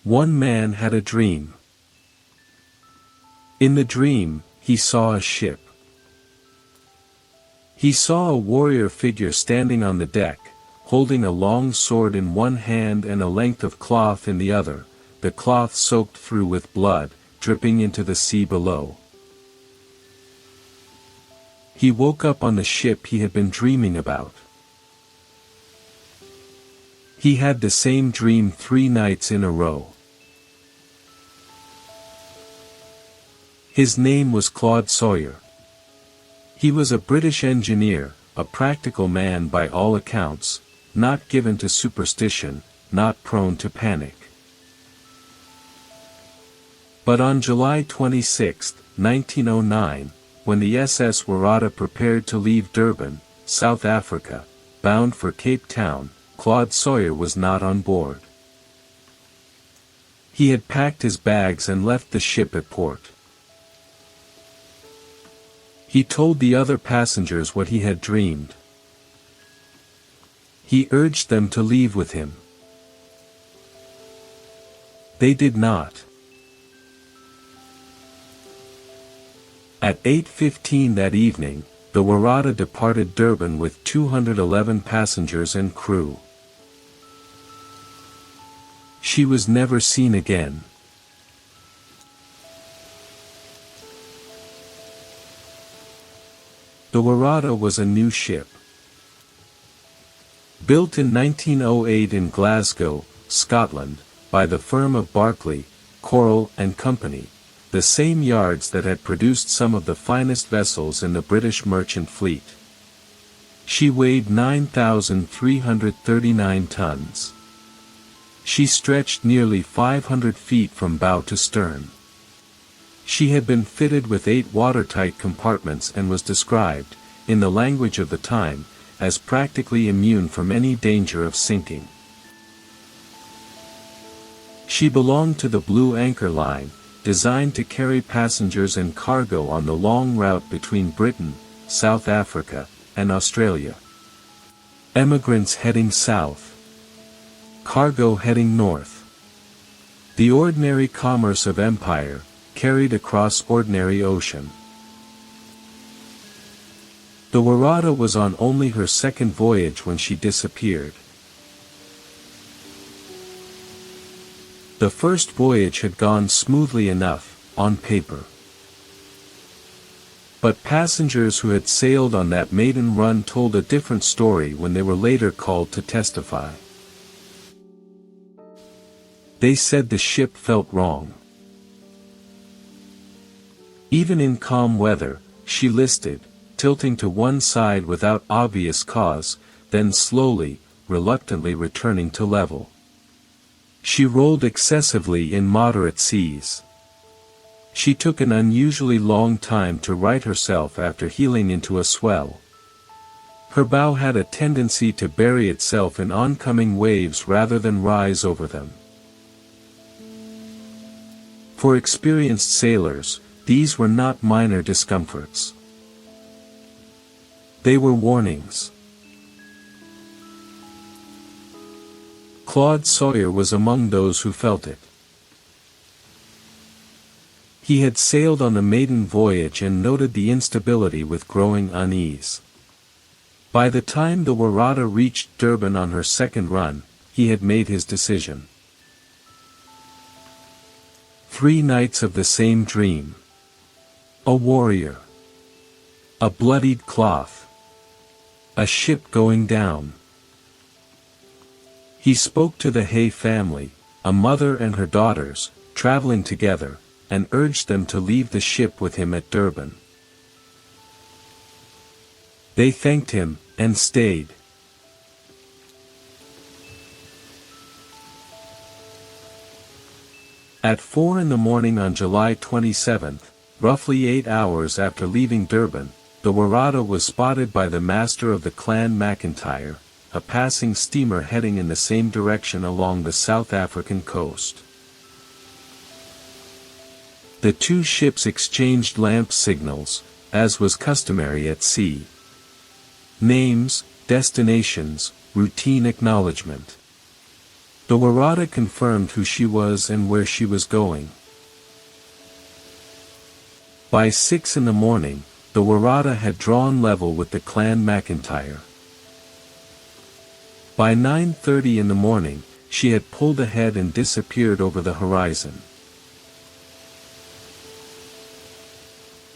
One man had a dream. In the dream, he saw a ship. He saw a warrior figure standing on the deck, holding a long sword in one hand and a length of cloth in the other, the cloth soaked through with blood, dripping into the sea below. He woke up on the ship he had been dreaming about. He had the same dream 3 nights in a row. His name was Claude Sawyer. He was a British engineer, a practical man by all accounts, not given to superstition, not prone to panic. But on July 26, 1909, when the SS Waratah prepared to leave Durban, South Africa, bound for Cape Town, Claude Sawyer was not on board. He had packed his bags and left the ship at port. He told the other passengers what he had dreamed. He urged them to leave with him. They did not. At 8:15 that evening, the Waratah departed Durban with 211 passengers and crew. She was never seen again. The Waratah was a new ship. Built in 1908 in Glasgow, Scotland, by the firm of Barclay, Coral and Company, the same yards that had produced some of the finest vessels in the British merchant fleet. She weighed 9,339 tons. She stretched nearly 500 feet from bow to stern. She had been fitted with 8 watertight compartments and was described, in the language of the time, as practically immune from any danger of sinking. She belonged to the Blue Anchor Line, designed to carry passengers and cargo on the long route between Britain, South Africa, and Australia. Emigrants heading south. Cargo heading north. The ordinary commerce of empire, carried across ordinary ocean. The Waratah was on only her second voyage when she disappeared. The first voyage had gone smoothly enough, on paper. But passengers who had sailed on that maiden run told a different story when they were later called to testify. They said the ship felt wrong. Even in calm weather, she listed, tilting to one side without obvious cause, then slowly, reluctantly returning to level. She rolled excessively in moderate seas. She took an unusually long time to right herself after heeling into a swell. Her bow had a tendency to bury itself in oncoming waves rather than rise over them. For experienced sailors, these were not minor discomforts. They were warnings. Claude Sawyer was among those who felt it. He had sailed on the maiden voyage and noted the instability with growing unease. By the time the Waratah reached Durban on her second run, he had made his decision. 3 nights of the same dream. A warrior. A bloodied cloth. A ship going down. He spoke to the Hay family, a mother and her daughters, traveling together, and urged them to leave the ship with him at Durban. They thanked him, and stayed. At 4 in the morning on July 27, roughly 8 hours after leaving Durban, the Waratah was spotted by the master of the Clan McIntyre, a passing steamer heading in the same direction along the South African coast. The two ships exchanged lamp signals, as was customary at sea. Names, destinations, routine acknowledgement. The Waratah confirmed who she was and where she was going. By 6 in the morning, the Waratah had drawn level with the Clan McIntyre. By 9:30 in the morning, she had pulled ahead and disappeared over the horizon.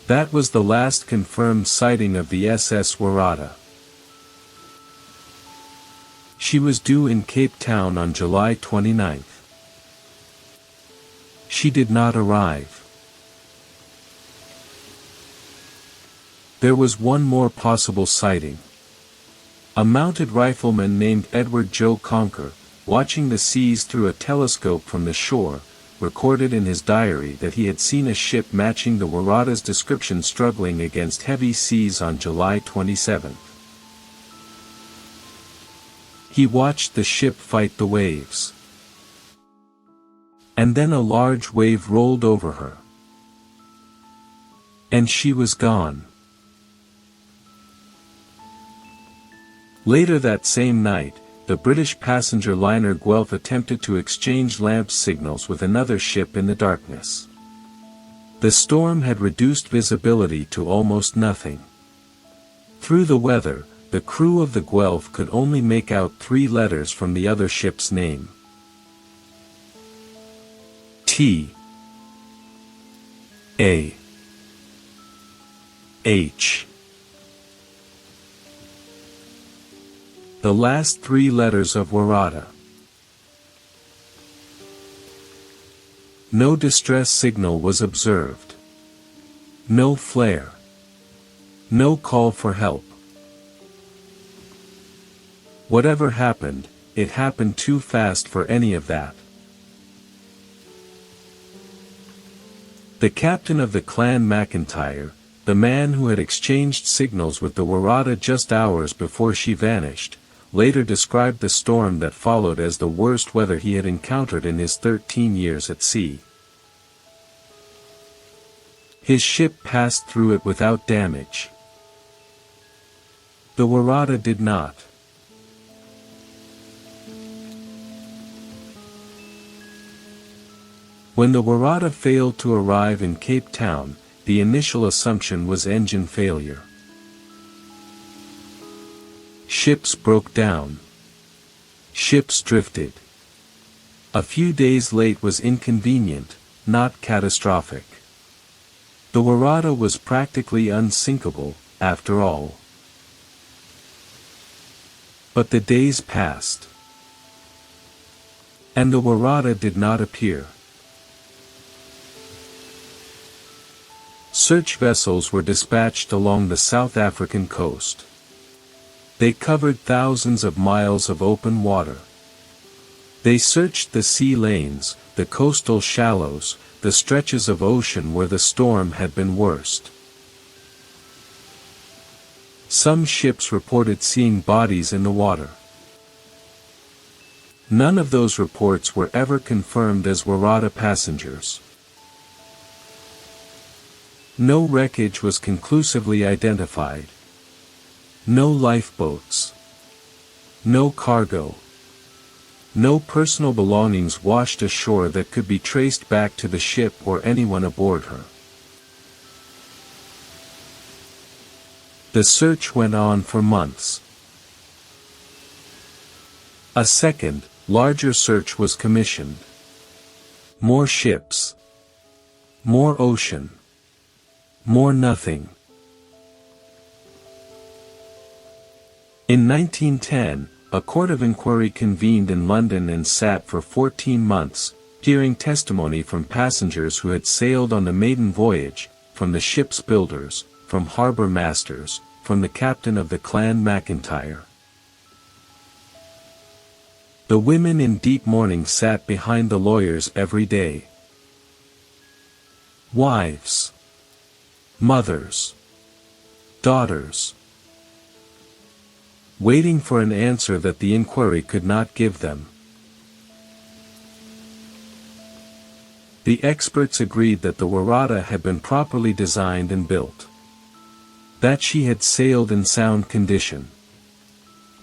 That was the last confirmed sighting of the SS Waratah. She was due in Cape Town on July 29th. She did not arrive. There was one more possible sighting. A mounted rifleman named Edward Joe Conker, watching the seas through a telescope from the shore, recorded in his diary that he had seen a ship matching the Waratah's description struggling against heavy seas on July 27. He watched the ship fight the waves. And then a large wave rolled over her. And she was gone. Later that same night, the British passenger liner Guelph attempted to exchange lamp signals with another ship in the darkness. The storm had reduced visibility to almost nothing. Through the weather, the crew of the Guelph could only make out 3 letters from the other ship's name. T A H. The last 3 letters of Waratah. No distress signal was observed. No flare. No call for help. Whatever happened, it happened too fast for any of that. The captain of the Clan McIntyre, the man who had exchanged signals with the Waratah just hours before she vanished, later described the storm that followed as the worst weather he had encountered in his 13 years at sea. His ship passed through it without damage. The Waratah did not. When the Waratah failed to arrive in Cape Town, the initial assumption was engine failure. Ships broke down. Ships drifted. A few days late was inconvenient, not catastrophic. The Waratah was practically unsinkable, after all. But the days passed. And the Waratah did not appear. Search vessels were dispatched along the South African coast. They covered thousands of miles of open water. They searched the sea lanes, the coastal shallows, the stretches of ocean where the storm had been worst. Some ships reported seeing bodies in the water. None of those reports were ever confirmed as Waratah passengers. No wreckage was conclusively identified. No lifeboats. No cargo. No personal belongings washed ashore that could be traced back to the ship or anyone aboard her. The search went on for months. A second, larger search was commissioned. More ships. More ocean. More nothing. In 1910, a court of inquiry convened in London and sat for 14 months, hearing testimony from passengers who had sailed on the maiden voyage, from the ship's builders, from harbour masters, from the captain of the Clan McIntyre. The women in deep mourning sat behind the lawyers every day. Wives. Mothers. Daughters. Waiting for an answer that the inquiry could not give them. The experts agreed that the Waratah had been properly designed and built. That she had sailed in sound condition.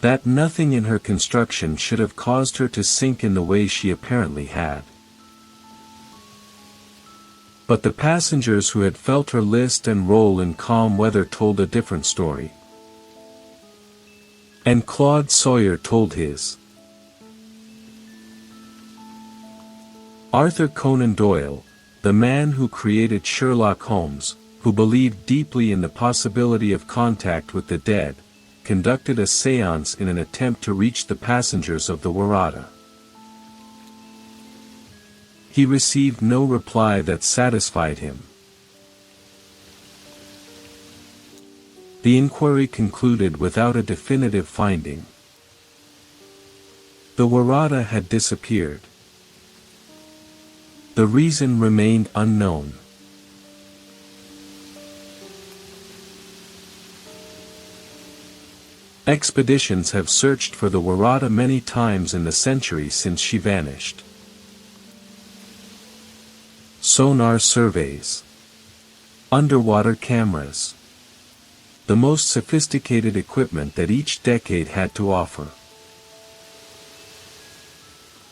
That nothing in her construction should have caused her to sink in the way she apparently had. But the passengers who had felt her list and roll in calm weather told a different story. And Claude Sawyer told his. Arthur Conan Doyle, the man who created Sherlock Holmes, who believed deeply in the possibility of contact with the dead, conducted a séance in an attempt to reach the passengers of the Waratah. He received no reply that satisfied him. The inquiry concluded without a definitive finding. The Waratah had disappeared. The reason remained unknown. Expeditions have searched for the Waratah many times in the century since she vanished. Sonar surveys. Underwater cameras. The most sophisticated equipment that each decade had to offer.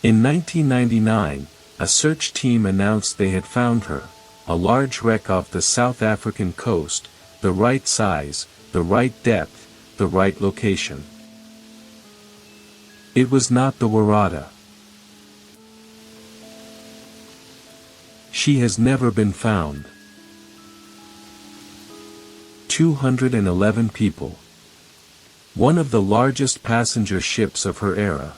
In 1999, a search team announced they had found her, a large wreck off the South African coast, the right size, the right depth, the right location. It was not the Waratah. She has never been found. 211 people. One of the largest passenger ships of her era.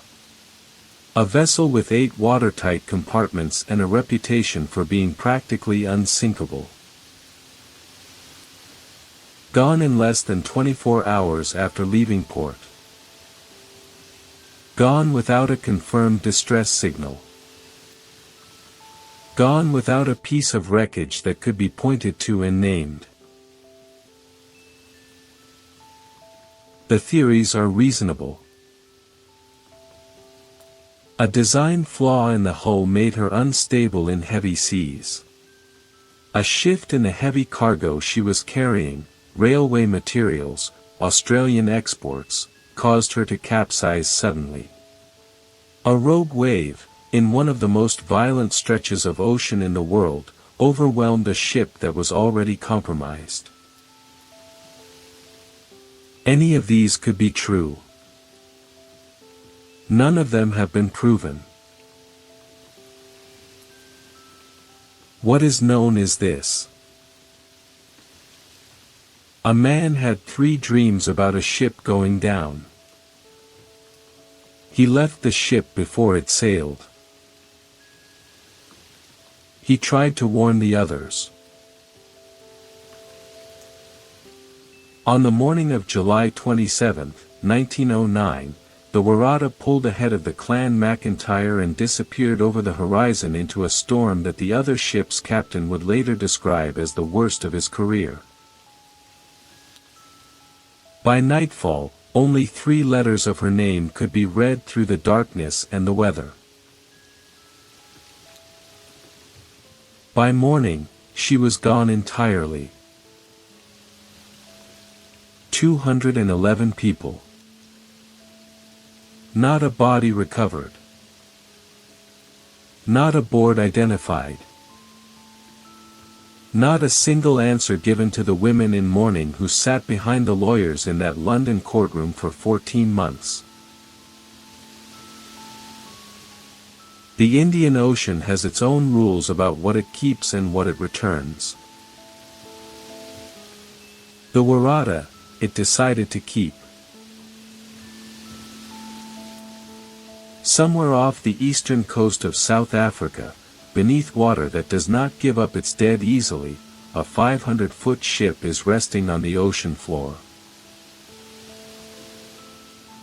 A vessel with 8 watertight compartments and a reputation for being practically unsinkable. Gone in less than 24 hours after leaving port. Gone without a confirmed distress signal. Gone without a piece of wreckage that could be pointed to and named. The theories are reasonable. A design flaw in the hull made her unstable in heavy seas. A shift in the heavy cargo she was carrying, railway materials, Australian exports, caused her to capsize suddenly. A rogue wave, in one of the most violent stretches of ocean in the world, overwhelmed a ship that was already compromised. Any of these could be true. None of them have been proven. What is known is this. A man had 3 dreams about a ship going down. He left the ship before it sailed. He tried to warn the others. On the morning of July 27, 1909, the Waratah pulled ahead of the Clan MacIntyre and disappeared over the horizon into a storm that the other ship's captain would later describe as the worst of his career. By nightfall, only 3 letters of her name could be read through the darkness and the weather. By morning, she was gone entirely. 211 people. Not a body recovered. Not a board identified. Not a single answer given to the women in mourning who sat behind the lawyers in that London courtroom for 14 months. The Indian Ocean has its own rules about what it keeps and what it returns. The Waratah, it decided to keep. Somewhere off the eastern coast of South Africa, beneath water that does not give up its dead easily, a 500-foot ship is resting on the ocean floor.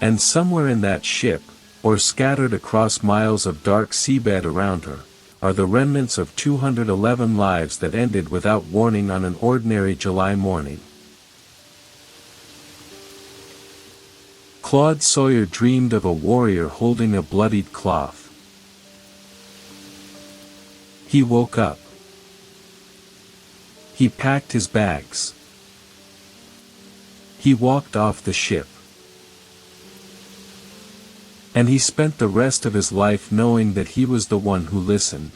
And somewhere in that ship, or scattered across miles of dark seabed around her, are the remnants of 211 lives that ended without warning on an ordinary July morning. Claude Sawyer dreamed of a warrior holding a bloodied cloth. He woke up. He packed his bags. He walked off the ship. And he spent the rest of his life knowing that he was the one who listened.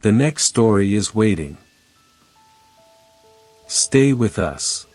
The next story is waiting. Stay with us.